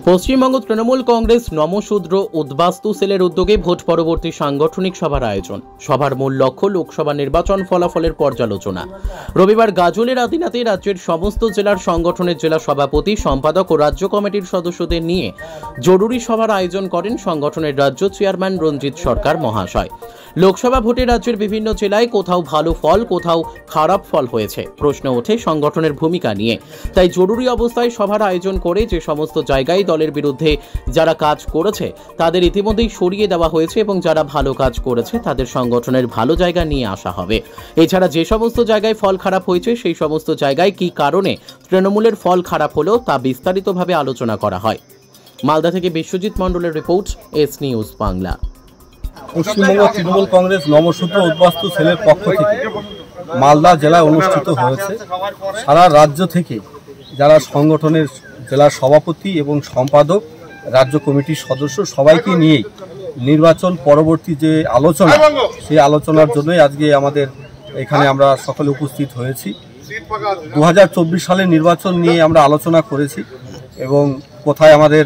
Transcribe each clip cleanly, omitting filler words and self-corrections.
Paschimbanga Trinamool Congress Namasudra উদ্বাস্তু সেলের উদ্যোগে ভোট পরবর্তী সাংগঠনিক সভার আয়োজন। সভার মূল লক্ষ্য লোকসভা নির্বাচন ফলাফলের পর্যালোচনা। রবিবার গাজলের আদিনাতে রাজ্যের সমস্ত জেলার সংগঠনের জেলা সভাপতি, সম্পাদক ও রাজ্য কমিটির সদস্যদের নিয়ে জরুরি সভার আয়োজন করেন সংগঠনের রাজ্য চেয়ারম্যান রঞ্জিত সরকার মহাশয়। লোকসভা ভোটে রাজ্যের বিভিন্ন জেলায় কোথাও ভালো ফল, কোথাও খারাপ ফল হয়েছে। প্রশ্ন ওঠে সংগঠনের ভূমিকা নিয়ে। তাই জরুরি অবস্থায় সভার আয়োজন করে যে সমস্ত জায়গায় দলের বিরুদ্ধে যারা কাজ করেছে তাদের ইতিমধ্যেই সরিয়ে দেওয়া হয়েছে এবং যারা ভালো কাজ করেছে তাদের সংগঠনের ভালো জায়গা নিয়ে আসা হবে। এছাড়া যে সমস্ত জায়গায় ফল খারাপ হয়েছে সেই সমস্ত জায়গায় কী কারণে তৃণমূলের ফল খারাপ হলো তা বিস্তারিতভাবে আলোচনা করা হয়। মালদা থেকে বিশ্বজিৎ মণ্ডলের report, S news Bangla. Paschimbanga Trinamool Congress Namasudra উদ্বাস্তু সেলের পক্ষ থেকে মালদা জেলায় অনুষ্ঠিত হয়েছে। সারা রাজ্য থেকে যারা সংগঠনের জেলা সভাপতি এবং সম্পাদক, রাজ্য কমিটির সদস্য সবাইকে নিয়েই নির্বাচন পরবর্তী যে আলোচনা, সেই আলোচনার জন্যই আজকে আমাদের এখানে আমরা সকলে উপস্থিত হয়েছি। 2024 সালের নির্বাচন নিয়ে আমরা আলোচনা করেছি এবং কোথায় আমাদের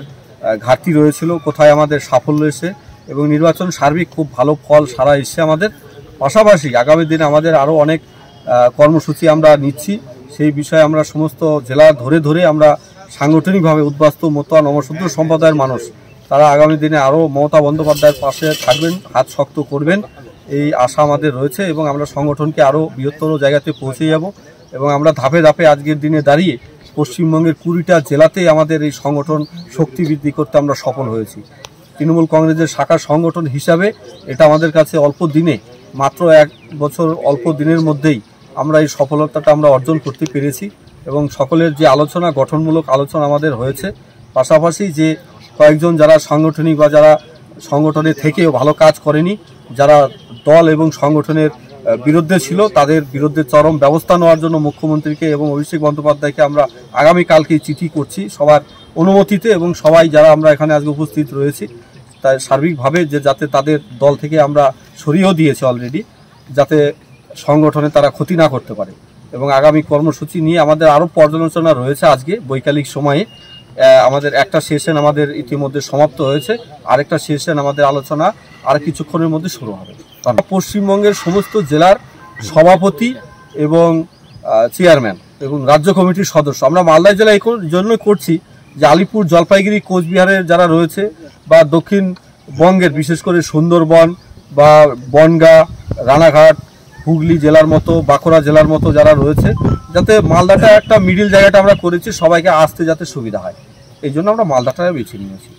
ঘাটতি রয়েছিল, কোথায় আমাদের সাফল্য এসে এবং নির্বাচন সার্বিক খুব ভালো ফল সারা এসছে আমাদের। পাশাপাশি আগামী দিনে আমাদের আরও অনেক কর্মসূচি আমরা নিচ্ছি। সেই বিষয়ে আমরা সমস্ত জেলা ধরে ধরে আমরা সাংগঠনিকভাবে উদ্বাস্তু মতুয়া নমশূদ্র সম্প্রদায়ের মানুষ তারা আগামী দিনে আরও মমতা বন্দ্যোপাধ্যায়ের পাশে থাকবেন, হাত শক্ত করবেন, এই আশা আমাদের রয়েছে এবং আমরা সংগঠনকে আরও বৃহত্তর জায়গাতে পৌঁছে যাব এবং আমরা ধাপে ধাপে আজকের দিনে দাঁড়িয়ে পশ্চিমবঙ্গের 20টা জেলাতে আমাদের এই সংগঠন শক্তি বৃদ্ধি করতে আমরা সফল হয়েছি। তৃণমূল কংগ্রেসের শাখা সংগঠন হিসাবে এটা আমাদের কাছে অল্প দিনে, মাত্র 1 বছর অল্প দিনের মধ্যেই আমরা এই সফলতাটা আমরা অর্জন করতে পেরেছি এবং সকলের যে আলোচনা, গঠনমূলক আলোচনা আমাদের হয়েছে। পাশাপাশি যে কয়েকজন যারা সাংগঠনিক বা যারা সংগঠনে থেকেও ভালো কাজ করেনি, যারা দল এবং সংগঠনের বিরুদ্ধে ছিল, তাদের বিরুদ্ধে চরম ব্যবস্থা নেওয়ার জন্য মুখ্যমন্ত্রীকে এবং অভিষেক বন্দ্যোপাধ্যায়কে আমরা আগামীকালকেই চিঠি করছি সবার অনুমতিতে এবং সবাই যারা আমরা এখানে আজকে উপস্থিত রয়েছি তাই সার্বিকভাবে যে যাতে তাদের দল থেকে আমরা সরিয়েও দিয়েছি অলরেডি, যাতে সংগঠনে তারা ক্ষতি না করতে পারে এবং আগামী কর্মসূচি নিয়ে আমাদের আরও পর্যালোচনা রয়েছে। আজকে বৈকালিক সময়ে আমাদের একটা সেশন আমাদের ইতিমধ্যে সমাপ্ত হয়েছে, আরেকটা সেশন আমাদের আলোচনা আর কিছুক্ষণের মধ্যে শুরু হবে। পশ্চিমবঙ্গের সমস্ত জেলার সভাপতি এবং চেয়ারম্যান এবং রাজ্য কমিটির সদস্য আমরা মালদা জেলা এই জন্য করছি যে আলিপুর, জলপাইগুড়ি, কোচবিহারের যারা রয়েছে বা দক্ষিণবঙ্গের বিশেষ করে সুন্দরবন বা বনগাঁ, রানাঘাট, হুগলি জেলার মতো, বাঁকুড়া জেলার মতো যারা রয়েছে, যাতে মালদাটা একটা মিডিল জায়গাটা আমরা করেছি সবাইকে আসতে যাতে সুবিধা হয়, এই জন্য আমরা মালদাটা বেছে নিয়েছি।